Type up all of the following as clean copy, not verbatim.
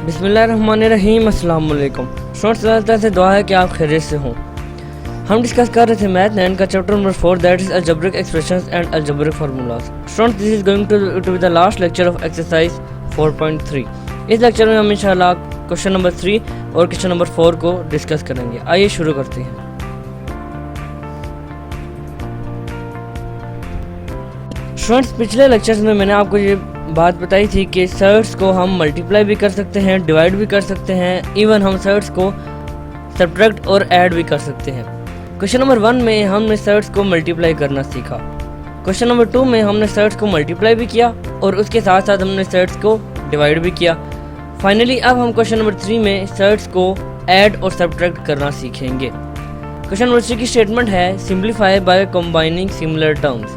बिस्मिल्लाहिर्रहमानिर्रहीम। अस्सलाम वालेकुम स्टूडेंट्स, अल्लाह ताला से दुआ है कि आप खैरियत से हों। हम डिस्कस कर रहे थे मैथ 9 का chapter number 4 that is algebraic expressions and algebraic formulas. Students, this is going to be the last lecture of exercise 4.3। इस लेक्चर में हम इंशाल्लाह क्वेश्चन नंबर 3 और क्वेश्चन नंबर 4 को डिस्कस करेंगे। आइए शुरू करते हैं। स्टूडेंट्स, पिछले लेक्चर्स में मैंने आपको ये बात बताई थी कि सर्ट्स को हम मल्टीप्लाई भी कर सकते हैं, डिवाइड भी कर सकते हैं, इवन हम सर्ट्स को सब्ट्रैक्ट और ऐड भी कर सकते हैं। क्वेश्चन नंबर 1 में हमने सर्ट्स को मल्टीप्लाई करना सीखा। क्वेश्चन नंबर 2 में हमने सर्ट्स को मल्टीप्लाई भी किया और उसके साथ साथ हमने सर्ट्स को डिवाइड भी किया। फाइनली अब हम क्वेश्चन नंबर 3 में सर्ट्स को ऐड और सब्ट्रैक्ट करना सीखेंगे। क्वेश्चन नंबर 3 की स्टेटमेंट है simplify by combining similar terms.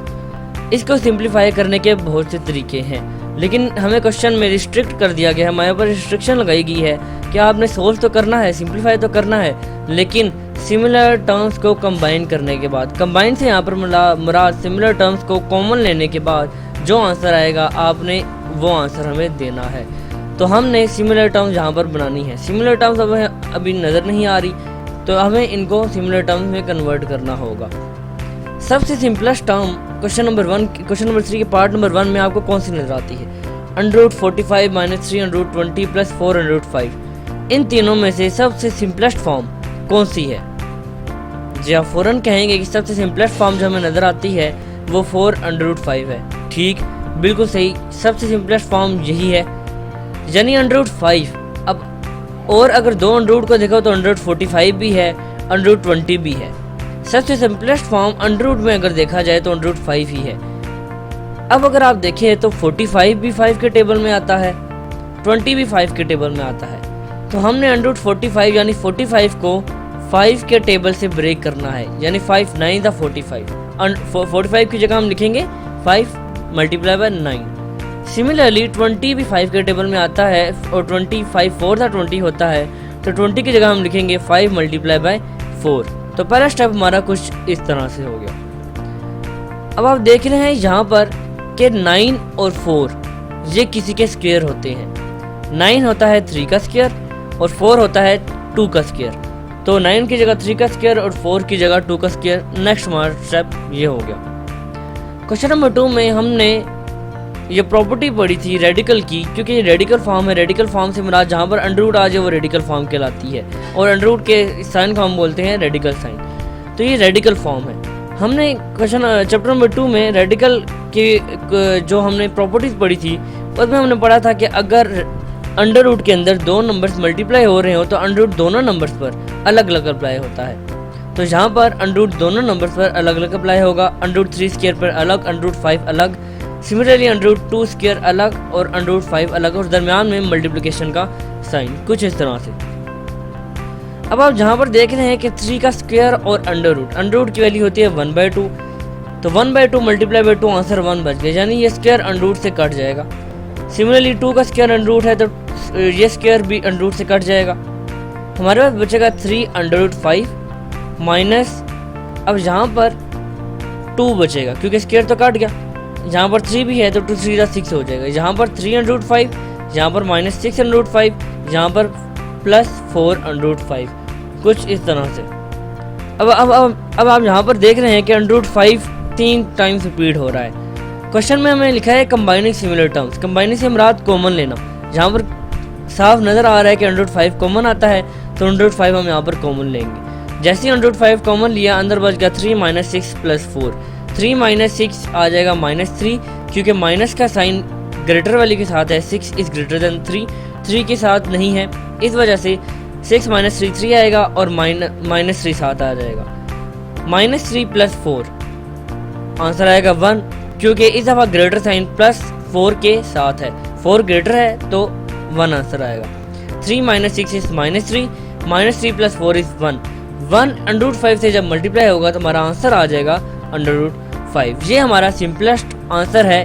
इसको सिंप्लीफाई करने के बहुत से तरीके हैं, लेकिन हमें क्वेश्चन में रिस्ट्रिक्ट कर दिया गया है, हमारे पर रिस्ट्रिक्शन लगाई गई है कि आपने सोल्व तो करना है, सिंप्लीफाई तो करना है, लेकिन सिमिलर टर्म्स को कंबाइन करने के बाद, कंबाइन से यहाँ पर मुराद सिमिलर टर्म्स को कॉमन लेने के बाद जो आंसर आएगा आपने वो आंसर हमें देना है। तो हमने सिमिलर टर्म्स यहाँ पर बनानी है। सिमिलर टर्म्स हमें अभी नज़र नहीं आ रही, तो हमें इनको सिमिलर टर्म्स में कन्वर्ट करना होगा। सबसे सिंपलेस्ट टर्म क्वेश्चन नंबर 3 के पार्ट नंबर 1 में आपको कौन सी नजर आती है? √45 - 320 + 405। इन तीनों में से सबसे सिंपलेस्ट फॉर्म कौन सी है? जी आप फ़ौरन कहेंगे कि सबसे सिंपलेस्ट फॉर्म जो हमें नज़र आती है वो 4√5 है। ठीक, बिल्कुल सही, सबसे सिंपलेस्ट फॉर्म यही है, यानी √5। अब और अगर दो अंडर को देखो तो √45 भी है, √20 भी है। सबसे सिंपलेस्ट फॉर्म अंडर में अगर देखा जाए तो √5 ही है। अब अगर आप देखें तो 45 भी 5 के टेबल में आता है, 20 भी 5 के टेबल में आता है। तो हमने √45 यानी 45 को 5 के टेबल से ब्रेक करना है, यानी 5 9 दा 45। 45 की जगह हम लिखेंगे 5 × 9। सिमिलरली 20 भी 5 के टेबल में आता है और 25 4 दा 20 होता है, तो 20 की जगह हम लिखेंगे 5 × 4। तो पहला स्टेप हमारा कुछ इस तरह से हो गया। अब आप देख रहे हैं यहाँ पर कि 9 और 4 ये किसी के स्क्वायर होते हैं। 9 होता है 3 का स्क्वायर और 4 होता है 2 का स्क्वायर। तो 9 की जगह 3 का स्क्वायर और 4 की जगह 2 का स्क्वायर। नेक्स्ट हमारा स्टेप ये हो गया। क्वेश्चन नंबर 2 में हमने ये प्रॉपर्टी पढ़ी थी रेडिकल की, क्योंकि ये रेडिकल फॉर्म है। रेडिकल फॉर्म से मुराद जहाँ पर अंडर आ जाए वो रेडिकल फॉर्म कहलाती है, और अंडर के साइन को हम बोलते हैं रेडिकल साइन। तो ये रेडिकल फॉर्म है। हमने क्वेश्चन चैप्टर नंबर 2 में रेडिकल की जो हमने प्रॉपर्टीज पढ़ी थी उसमें हमने पढ़ा था कि अगर अंडर रूट के अंदर दो नंबर्स मल्टीप्लाई हो रहे हो तो अंडर रूट दोनों नंबर्स पर अलग अलग अप्लाई होता है। तो यहाँ पर अंडर रूट दोनों नंबर्स पर अलग अलग अप्लाई होगा। अंडर रूट 3 स्क्वायर पर अलग, अंडर रूट 5 अलग, सिमिलरली अंडर रूट 2 स्क्वायर अलग और अंडर रूट 5 अलग, और दरमियान में मल्टीप्लिकेशन का साइन कुछ इस तरह से। अब आप जहाँ पर देख रहे हैं कि 3 का स्क्वायर और अंडर रूट की वैल्यू होती है 1/2, तो 1/2 × 2 आंसर 1 बच गया, यानी ये स्क्वायर अंडर रूट से कट जाएगा। सिमिलरली 2 का स्क्वायर अंडर रूट है तो ये स्क्वायर भी अंडर रूट से कट जाएगा। हमारे पास बचेगा 3 √ 5 माइनस, अब यहाँ पर 2 बचेगा क्योंकि स्क्वायर तो कट गया। यहाँ पर 3 भी है तो 2 3 6 हो जाएगा। यहाँ पर 3 √ 5, यहाँ पर -6 √ 5, यहाँ पर +4 √ 5, कुछ इस तरह से। अब आप यहाँ पर देख रहे हैं कि अंडर रूट 5 3 टाइम्स रिपीट हो रहा है। क्वेश्चन में हमें लिखा है कंबाइनिंग सिमिलर टर्म्स। कंबाइनिंग से मुराद कॉमन लेना। जहाँ पर साफ नज़र आ रहा है कि अंडर रूट 5 कॉमन आता है तो अंडर रूट 5 हम यहाँ पर कॉमन लेंगे। जैसे ही अंडर रूट 5 कॉमन लिया, अंदर बच गया 3 - 6 + 4। 3 - 6 आ जाएगा -3, क्योंकि माइनस का साइन ग्रेटर वाली के साथ है। 6 इज़ ग्रेटर देन 3 के साथ नहीं है, इस वजह से 6 - 3 3 आएगा और -3 साथ आ जाएगा। -3 + 4 आंसर आएगा 1, क्योंकि इस दफ़ा ग्रेटर साइन +4 के साथ है। 4 ग्रेटर है तो 1 आंसर आएगा। 3 - 6 इज -3, -3 + 4 इज 1। 1 अंडर रूट 5 से जब मल्टीप्लाई होगा तो हमारा आंसर आ जाएगा अंडर रूट 5। ये हमारा सिंपलेस्ट आंसर है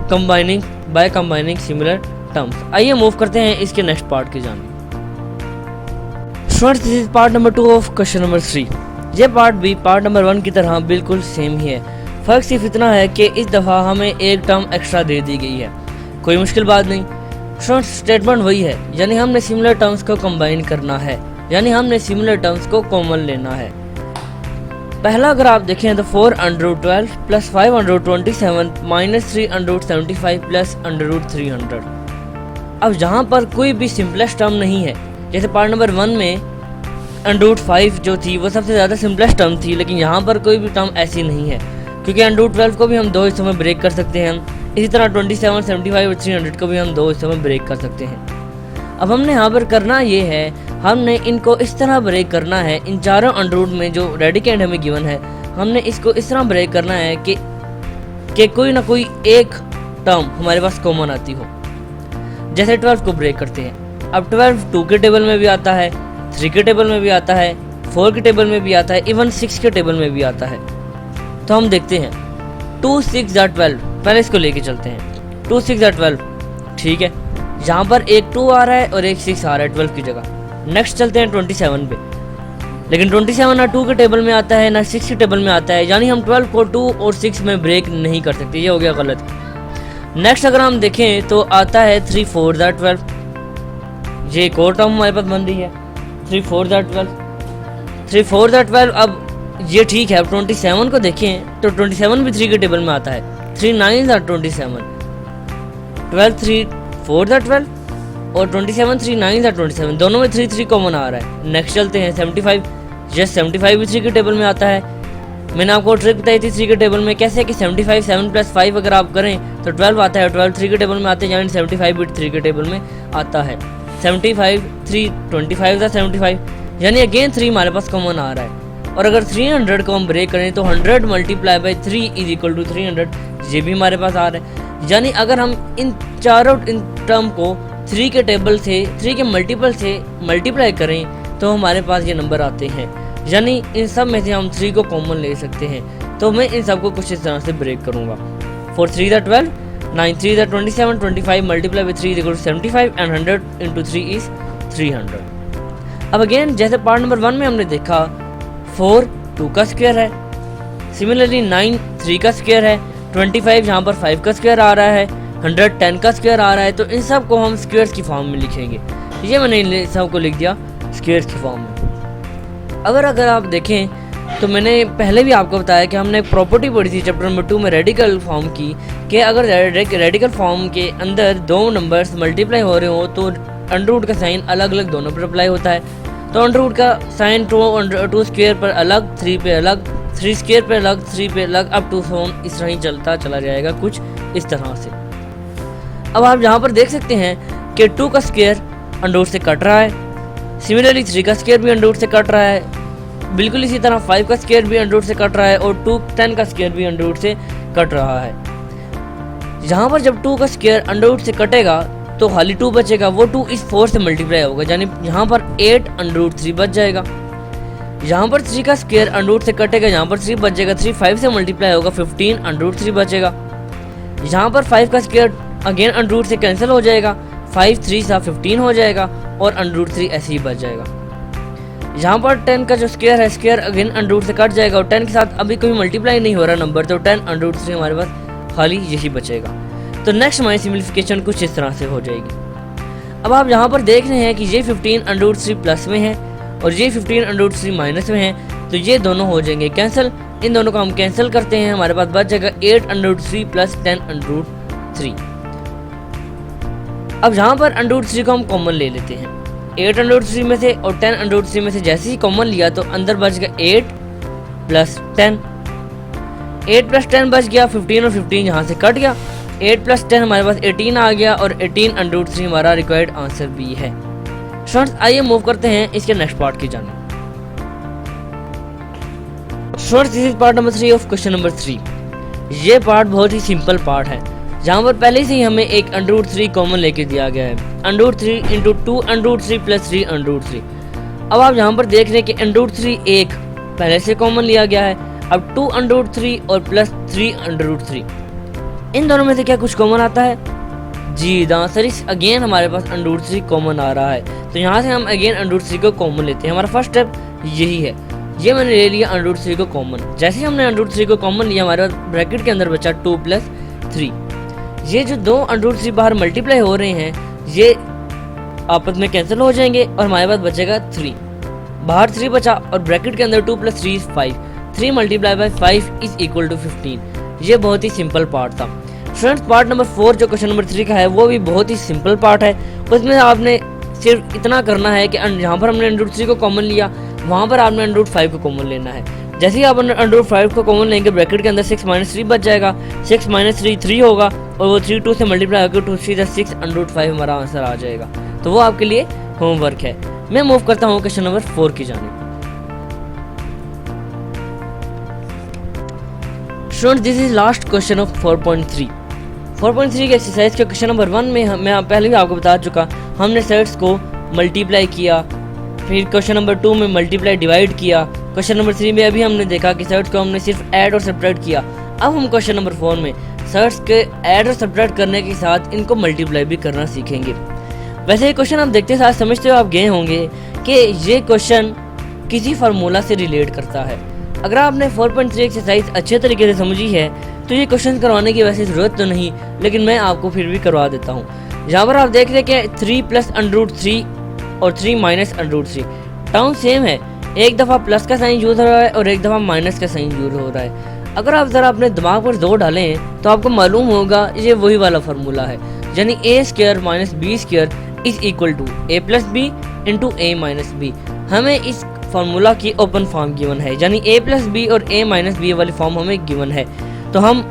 कंबाइनिंग सिमिलर टर्म्स। आइए मूव करते हैं इसके नेक्स्ट पार्ट की जानिब। Students, this is part number 2 of question number 3। ये पार्ट भी पार्ट नंबर 1 की तरह बिल्कुल सेम ही है। फ़र्क सिर्फ इतना है कि इस दफ़ा हमें एक टर्म एक्स्ट्रा दे दी गई है। कोई मुश्किल बात नहीं। स्टेटमेंट वही है, यानी हमने सिमिलर टर्म्स को कंबाइन करना है, यानी हमने सिमिलर टर्म्स को कॉमन लेना है। पहला अगर आप देखें तो 4√12 प्लस 527 माइनस 375 प्लस √300। अब जहाँ पर कोई भी सिंपलेस्ट टर्म नहीं है, जैसे पार्ट नंबर 1 में √5 जो थी वो सबसे ज़्यादा सिंपलेस्ट टर्म थी, लेकिन यहाँ पर कोई भी टर्म ऐसी नहीं है, क्योंकि √12 को भी हम 2 हिस्सों में ब्रेक कर सकते हैं। इसी तरह 27, 75 और 300 को भी हम 2 हिस्सों में ब्रेक कर सकते हैं। अब हमने यहाँ पर करना ये है, हमने इनको इस तरह ब्रेक करना है, इन चारों अंडर में जो रेडिकेंड हमें गिवन है, हमने इसको इस तरह ब्रेक करना है कि कोई ना कोई एक टर्म हमारे पास कॉमन आती हो। जैसे 12 को ब्रेक करते हैं, अब 12 2 के टेबल में भी आता है, 3 के टेबल में भी आता है, 4 के टेबल में भी आता है, इवन 6 के टेबल में भी आता है। तो हम देखते हैं 2 6 12, पहले इसको लेके चलते हैं। 2 6 12, ठीक है, यहाँ पर एक 2 आ रहा है और एक 6 आ रहा है 12 की जगह। नेक्स्ट चलते हैं 27 पे, लेकिन 27 ना 2 के टेबल में आता है ना 6 के टेबल में आता है, यानी हम 12 को 2 और 6 में ब्रेक नहीं कर सकते, ये हो गया गलत। नेक्स्ट अगर हम देखें तो आता है 3 4 12, ये एक और टर्म हमारे पास बन रही है 3 4 12, 3 4 12। अब ये ठीक है, अब 27 को देखें तो 27 भी 3 के टेबल में आता है, 3 9 27, 12 3 4 12 और 27 3 9 27, दोनों में 3 3 कॉमन आ रहा है। नेक्स्ट चलते हैं 75, जस्ट 75 भी 3 के टेबल में आता है। मैंने आपको ट्रिक बताई थी 3 के टेबल में कैसे कि 75 7 + 5 अगर आप करें तो 12 आता है, 12 3 के टेबल में आते हैं, यानी 75 भी 3 के टेबल में आता है। 75 3 25 था 75, यानी अगेन 3 हमारे पास कॉमन आ रहा है। और अगर 300 को हम ब्रेक करें तो 100 × 3 = 300, ये भी हमारे पास आ रहा है। यानी अगर हम इन चारों टर्म को 3 के टेबल से 3 के मल्टीपल से मल्टीप्लाई करें तो हमारे पास ये नंबर आते हैं, यानी इन सब में से हम 3 को कॉमन ले सकते हैं। तो मैं इन सब को कुछ इस तरह से ब्रेक करूँगा। 4 3 12, 9 3 27, 25 × 3 = 75 and 100 × 3 is 300। अब अगेन जैसे पार्ट नंबर 1 में हमने देखा 4 2 का स्क्वायर है, सिमिलरली 9 3 का स्क्वायर है, 25 यहाँ पर 5 का स्क्वायर आ रहा है, 100 10 का स्क्वायर आ रहा है। तो इन सब को हम स्क्वायर्स की फॉर्म में लिखेंगे। ये मैंने इन सब को लिख दिया स्क्वायर्स की फॉर्म में। अगर आप देखें तो मैंने पहले भी आपको बताया कि हमने एक प्रॉपर्टी पढ़ी थी चैप्टर नंबर 2 में रेडिकल फॉर्म की, कि अगर रेडिकल फॉर्म के अंदर 2 नंबर्स मल्टीप्लाई हो रहे हो तो अंडर रूट का साइन अलग अलग दोनों पर अप्लाई होता है। तो अंडर रूट का साइन 2 स्क्वायर पर अलग, 3 पे अलग, 3 स्क्वायर पे अलग, 3 पे अलग, अप टू सोन इस तरह ही चलता चला जाएगा कुछ इस तरह से। अब आप यहाँ पर देख सकते हैं कि 2 का स्क्वायर अंडर रूट से कट रहा है, सिमिलरली 3 का स्क्वायर भी अंडर रूट से कट रहा है, बिल्कुल इसी तरह 5 का स्क्वायर भी अंडर रूट से कट रहा है और 10 का स्क्वायर भी अंडर रूट से कट रहा है। यहाँ पर जब 2 का स्क्वायर अंडर रूट से कटेगा तो खाली 2 बचेगा, वो 2 इस 4 से मल्टीप्लाई होगा, यानी यहाँ पर 8 अंडर रूट 3 बच जाएगा। यहाँ पर 3 का स्क्वायर अंडर रूट से कटेगा, यहाँ पर 3 बच जाएगा, 3 5 से मल्टीप्लाई होगा, 15 अंडर रूट 3 बचेगा। यहाँ पर 5 का स्क्वायर अगेन अंडर रूट से कैंसिल हो जाएगा, 5 3 सा 15 हो जाएगा और अंडर रूट 3 ऐसे ही बच जाएगा। यहाँ पर 10 का जो स्क्वायर है, स्क्वायर अगेन अंडर रूट से कट जाएगा और 10 के साथ अभी कोई मल्टीप्लाई नहीं हो रहा नंबर, तो 10 अंडर रूट 3 हमारे पास खाली यही बचेगा। तो नेक्स्ट हमारी सिम्प्लिफिकेशन कुछ इस तरह से हो जाएगी। अब आप यहाँ पर देख रहे हैं कि ये 15 अंडर रूट 3 प्लस में है और ये 15 अंडर रूट 3 माइनस में है, तो ये दोनों हो जाएंगे कैंसिल। इन दोनों को हम कैंसिल करते हैं, हमारे पास बच जाएगा 8 under root 3 plus 10 under root 3। अब यहाँ पर अंडर रूट 3 को हम कॉमन ले लेते हैं 8 अंडर रूट 3 में से, और 10 अंडर रूट 3 में से जैसे ही कॉमन लिया तो अंदर बच गया 8 प्लस 10, 8 प्लस 10 बच गया 15 और 15 यहाँ से कट गया, 8 प्लस 10 हमारे पास 18 आ गया और 18 अंडर रूट 3 हमारा रिक्वायर्ड आंसर भी है। स्टूडेंट्स आइए मूव करते हैं इसके नेक्स्ट पार्ट की जाने। Students this is part number 3 of question number 3। ये पार्ट बहुत ही सिंपल पार्ट है, जहाँ पर पहले से ही हमें एक अंडर रूट 3 कॉमन लेके दिया गया है, under root 3 into 2 under root 3 plus 3 under root 3। अब आप यहाँ पर देख रहे हैं कि अंडर रूट 3 एक पहले से कॉमन लिया गया है, अब 2 अंडर रूट 3 और प्लस 3 अंडर रूट 3, इन दोनों में से क्या कुछ कॉमन आता है? जी द आंसर इज अगेन हमारे पास अंडर रूट 3 कॉमन आ रहा है। तो यहाँ से हम अगेन अंडर रूट 3 को कॉमन लेते हैं। हमारा फर्स्ट स्टेप यही है, ये मैंने ले लिया अंडर रूट 3 को कॉमन। जैसे ही हमने अंडर रूट 3 को कॉमन लिया हमारे पास ब्रैकेट के अंदर बचा 2 प्लस 3। ये जो दो अंडर रूट 3 बाहर मल्टीप्लाई हो रहे हैं ये आपस में कैंसिल हो जाएंगे और हमारे पास बचेगा 3। बाहर 3 बचा और ब्रैकेट के अंदर 2 + 3 = 5। 3 × 5 = 15। ये बहुत ही सिंपल पार्ट था फ्रेंड्स। पार्ट नंबर 4 जो क्वेश्चन नंबर 3 का है वो भी बहुत ही सिंपल पार्ट है। उसमें आपने सिर्फ इतना करना है कि जहाँ पर हमने √3 को कॉमन लिया वहाँ पर आपने √5 को कॉमन लेना है। जैसे ही आप √5 को कॉमन लेंगे ब्रैकेट के अंदर 6 - 3 बच जाएगा। 6 - 3 3 होगा और वो 3 2 से मल्टीप्लाई होकर 2 3 6 √5 हमारा आंसर आ जाएगा। तो वो आपके लिए होमवर्क है। मैं मूव करता हूँ क्वेश्चन नंबर 4 की जानिब। Student this is last question of 4.3। 4.3 के एक्सरसाइज के क्वेश्चन नंबर 1 में मैं पहले भी आपको बता चुका, हमने सेट्स को मल्टीप्लाई किया, फिर क्वेश्चन नंबर 2 में मल्टीप्लाई डिवाइड किया, क्वेश्चन नंबर 3 में अभी हमने देखा कि सेट्स को हमने सिर्फ ऐड और सब्ट्रैक्ट किया। अब हम क्वेश्चन नंबर 4 में सेट्स के ऐड और सब्ट्रैक्ट करने के साथ इनको मल्टीप्लाई भी करना सीखेंगे। वैसे ये क्वेश्चन आप देखते साथ समझते हो आप गए होंगे कि ये क्वेश्चन किसी फार्मूला से रिलेट करता है। अगर आपने 4.3 एक्सरसाइज अच्छे तरीके से समझी है तो ये क्वेश्चन करवाने की वैसे ज़रूरत तो नहीं, लेकिन मैं आपको फिर भी करवा देता हूँ। यहाँ पर आप देख रहे हैं कि 3 + √3 और 3 - √3 टर्म सेम है। एक दफ़ा प्लस का साइन यूज़ हो रहा है और एक दफ़ा माइनस का साइन यूज़ हो रहा है। अगर आप ज़रा अपने दिमाग पर जोर डालें तो आपको मालूम होगा ये वही वाला फार्मूला है, यानी a² - b² = a + b × a - b। हमें इस फार्मूला की ओपन फॉर्म गिवन है, यानी a + b और a - b वाली फॉर्म हमें गिवन है। तो हम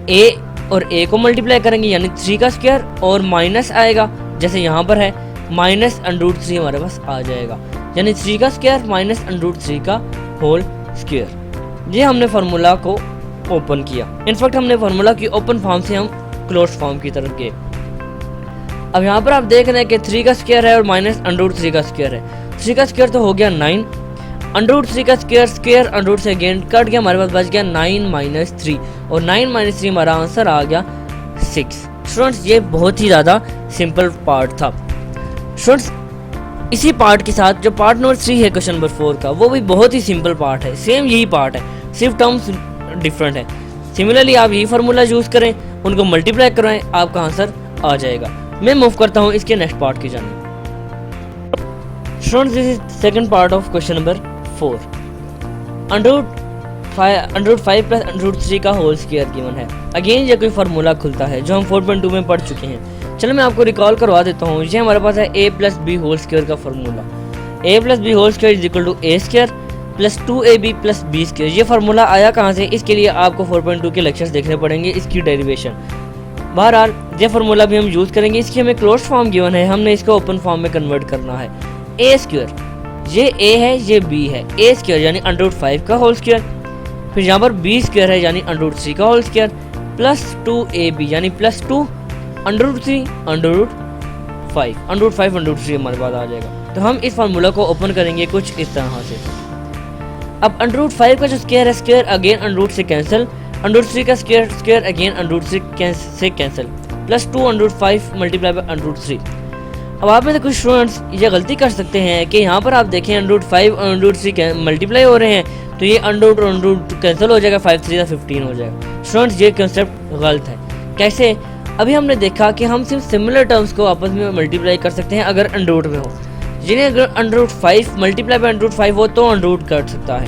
a और a को मल्टीप्लाई करेंगे यानी 3 का स्क्वायर और माइनस आएगा जैसे यहाँ पर है -√3 हमारे पास आ जाएगा, यानी 3 का स्क्वायर -√3 का होल स्क्वायर। ये हमने फार्मूला को ओपन किया। इनफैक्ट हमने फार्मूला की ओपन फॉर्म से हम क्लोज फॉर्म की तरफ गए। अब यहाँ पर आप देख रहे हैं कि 3 का स्क्वायर है और -√3 का स्क्वायर है। 3 का स्क्वायर तो हो गया 9, √3 का स्क्वायर √ से अगेन कट गया, हमारे पास बच गया 9 - 3 और 9 - 3 हमारा आंसर आ गया 6। स्टूडेंट्स ये बहुत ही ज़्यादा सिंपल पार्ट था। स्टूडेंट्स इसी पार्ट के साथ जो पार्ट नंबर 3 है क्वेश्चन नंबर 4 का वो भी बहुत ही सिंपल पार्ट है, सेम यही पार्ट है, सिर्फ टर्म्स डिफरेंट है। सिमिलरली आप यही फार्मूला यूज़ करें, उनको मल्टीप्लाई कराएं, आपका आंसर आ जाएगा। मैं मूव करता हूँ इसके नेक्स्ट पार्ट की जानिब। Students this is second part of question number 4। √5 + √3 का होल स्क्वायर गिवन है। अगेन ये कोई फार्मूला खुलता है जो हम 4.2 में पढ़ चुके हैं। चलो मैं आपको रिकॉल करवा देता हूँ। ये हमारे पास है a + b होल स्क्वायर का formula. a + b whole square = a² + 2ab + b²। ये फार्मूला आया कहाँ से, इसके लिए आपको 4.2 के लेक्चर्स देखने पड़ेंगे, इसकी डेरिवेशन। बहरहाल ये फार्मूला भी हम यूज़ करेंगे। इसकी हमें क्लोज फॉर्म गिवन है, हमने इसको ओपन फॉर्म में कन्वर्ट करना है। a², ये a है ये b है, a² यानी √5 का होल स्क्वायर, फिर यहाँ पर b² है यानी √3 का होल स्क्वायर + 2ab यानी +2 √3 √5 √3 हमारे पास आ जाएगा। तो हम इस फार्मूला को ओपन करेंगे कुछ इस तरह से। अब √5 का जो स्क्वायर है, स्क्वायर अगेन √ से कैंसिल, √3 का स्क्वायर अगेन √3 से कैंसिल, +2 √5 × √3। अब आप में से कुछ स्टूडेंट्स ये गलती कर सकते हैं कि यहाँ पर आप देखें √5 और √3 मल्टीप्लाई हो रहे हैं तो ये √√ कैंसिल हो जाएगा, 5 3 15 हो जाएगा। स्टूडेंट्स ये कंसेप्ट गलत है। कैसे? अभी हमने देखा कि हम सिर्फ सिमिलर टर्म्स को आपस में मल्टीप्लाई कर सकते हैं अगर √ में हो, जिन्हें अगर √5 मल्टीप्लाई बाय √5 हो तो √ कट सकता है,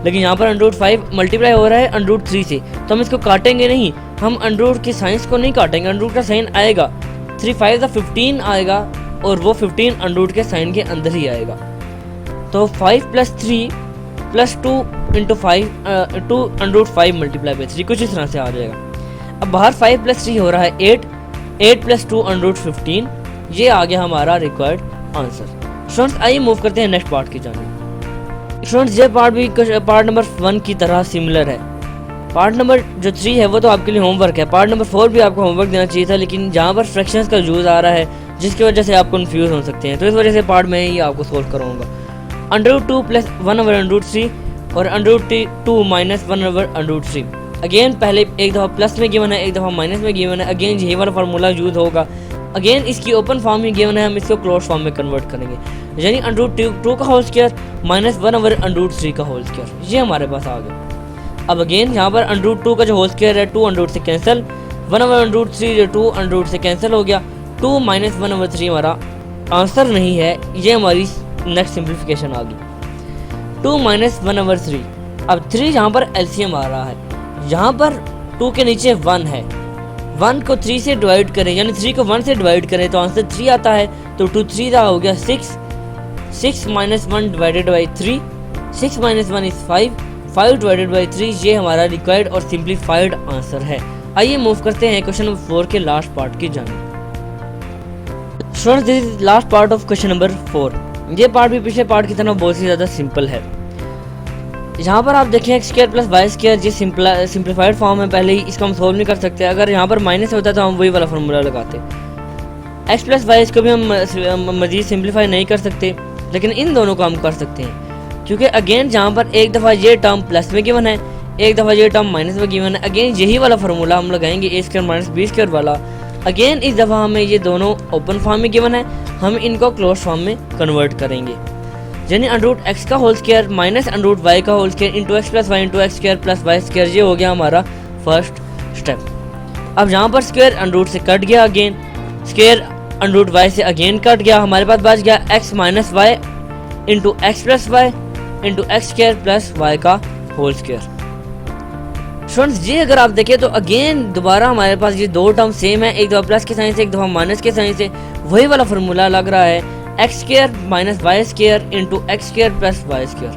लेकिन यहाँ पर √5 मल्टीप्लाई हो रहा है √3 से, तो हम इसको काटेंगे नहीं, हम √ के साइंस को नहीं काटेंगे, √ का साइन आएगा, 3 5 15 आएगा और वो 15 √ के साइन के अंदर ही आएगा। तो 5 + 3 + 2 × 5 2 √5 मल्टीप्लाई बाय 3 कुछ इस तरह से आ जाएगा। अब बाहर 5 + 3 हो रहा है 8 + 2 √15, ये आ गया हमारा रिक्वायर्ड आंसर। स्टूडेंट्स आइए मूव करते हैं नेक्स्ट पार्ट की जानिब। स्टूडेंट्स ये पार्ट भी पार्ट नंबर 1 की तरह सिमिलर है। पार्ट नंबर जो 3 है वो तो आपके लिए होमवर्क है, पार्ट नंबर 4 भी आपको होमवर्क देना चाहिए था, लेकिन जहाँ पर फ्रैक्शंस का यूज़ आ रहा है जिसकी वजह से आप कंफ्यूज हो सकते हैं, तो इस वजह से पार्ट में ही आपको सोल्व कराऊंगा। √2 + 1/√3 और √2 - 1/√3। अगेन पहले एक दफ़ा प्लस में गिवन है, एक दफ़ा माइनस में गिवन है, अगेन यही वाला फार्मूला यूज़ होगा। अगेन इसकी ओपन फॉर्म में गिवन है, हम इसको क्लोज फॉर्म में कन्वर्ट करेंगे, यानी √2 का होल स्क्वायर - 1/√3 का होल स्क्वायर, ये हमारे पास आ गया। अब अगेन यहाँ पर √2 का जो होल स्क्वायर है 2 √ से कैंसिल, 1/√3 जो 2 √ से कैंसिल हो गया, 2 - 1/3 हमारा आंसर नहीं है, ये हमारी नेक्स्ट सिंप्लीफिकेशन आ गई। 2 - 1/3, अब 3 यहाँ पर एलसीएम आ रहा है, यहाँ पर 2 के नीचे 1 है, 1 को 3 से डिवाइड करें, यानी 3 को 1 से डिवाइड करें तो आंसर 3 आता है। तो 2 3 का हो गया 6, 6 - 1 divided by 3, 6 - 1 is 5, 5 divided by 3, ये हमारा रिक्वायर्ड और सिंप्लीफाइड आंसर है। आइए मूव करते हैं क्वेश्चन नंबर 4 के लास्ट पार्ट की जानिब। Students, this is last part of question number 4। ये पार्ट भी पिछले पार्ट की तरह बहुत ही ज़्यादा सिंपल है। यहाँ पर आप देखें x² + y², ये सिंप्लीफाइड फॉर्म है, पहले ही इसको हम सोल्व नहीं कर सकते। अगर यहाँ पर माइनस होता तो हम वही वाला फार्मूला लगाते। x + y इसको भी हम मजीद सिंप्लीफाई नहीं कर सकते, लेकिन इन दोनों को हम कर सकते हैं, क्योंकि अगेन जहाँ पर एक दफ़ा ये टर्म प्लस में गिवन है, एक दफ़ा ये टर्म माइनस में गिवन है, अगेन यही वाला फार्मूला हम लगाएंगे a² - b² वाला। अगेन इस दफ़ा हमें ये दोनों ओपन फॉर्म में गिवन है, हम इनको क्लोज फॉर्म में कन्वर्ट करेंगे, यानी √x का होल स्क्वायर माइनस √y का whole square into x + y into x² + y², ये हो गया हमारा फर्स्ट स्टेप। अब यहाँ पर स्क्वायर √ से कट गया, अगेन स्क्वायर √y से अगेन कट गया, हमारे पास बच गया x - y into x + y into x² + y का होल स्क्वायर। स्टूडेंट्स, ये अगर आप देखें तो अगेन दोबारा हमारे पास ये दो टर्म सेम है, एक दफ़ा प्लस के साइन से, एक दफ़ा माइनस के साइन से, वही वाला फार्मूला लग रहा है, x² - y² into x² + y²।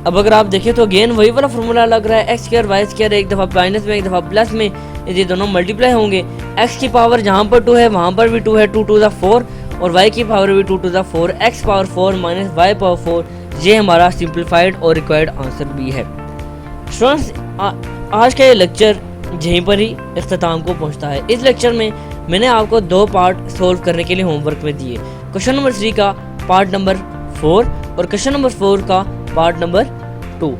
अब अगर आप देखें तो अगेन वही वाला फार्मूला लग रहा है, x² y², एक दफ़ा माइनस में एक दफ़ा प्लस में, ये दोनों मल्टीप्लाई होंगे। x की पावर जहाँ पर 2 है वहाँ पर भी 2 है, 2 × 4, और y की पावर भी 2 × 4, x power 4 minus y power 4, ये हमारा सिंप्लीफाइड और रिक्वायर्ड आंसर भी है। स्टूडेंट्स, आज का ये लेक्चर यहीं पर ही इख्तिताम को पहुंचता है। इस लेक्चर में मैंने आपको 2 पार्ट सोल्व करने के लिए होमवर्क में दिए, क्वेश्चन नंबर 3 का पार्ट नंबर 4 और क्वेश्चन नंबर 4 का पार्ट नंबर 2।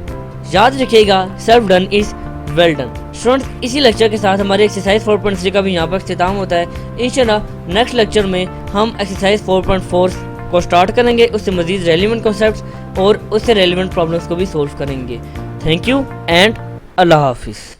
याद रखिएगा, self done is well done. Students, इसी लेक्चर के साथ हमारे एक्सरसाइज 4.3 का भी यहाँ पर इख्तिताम होता है। इंशाल्लाह नेक्स्ट लेक्चर में हम एक्सरसाइज 4.4 को स्टार्ट करेंगे, उससे मजीद रेलिवेंट कॉन्सेप्ट्स और उससे रेलिवेंट प्रॉब्लम्स को भी सोल्व करेंगे। थैंक यू एंड अल्लाह हाफिज़।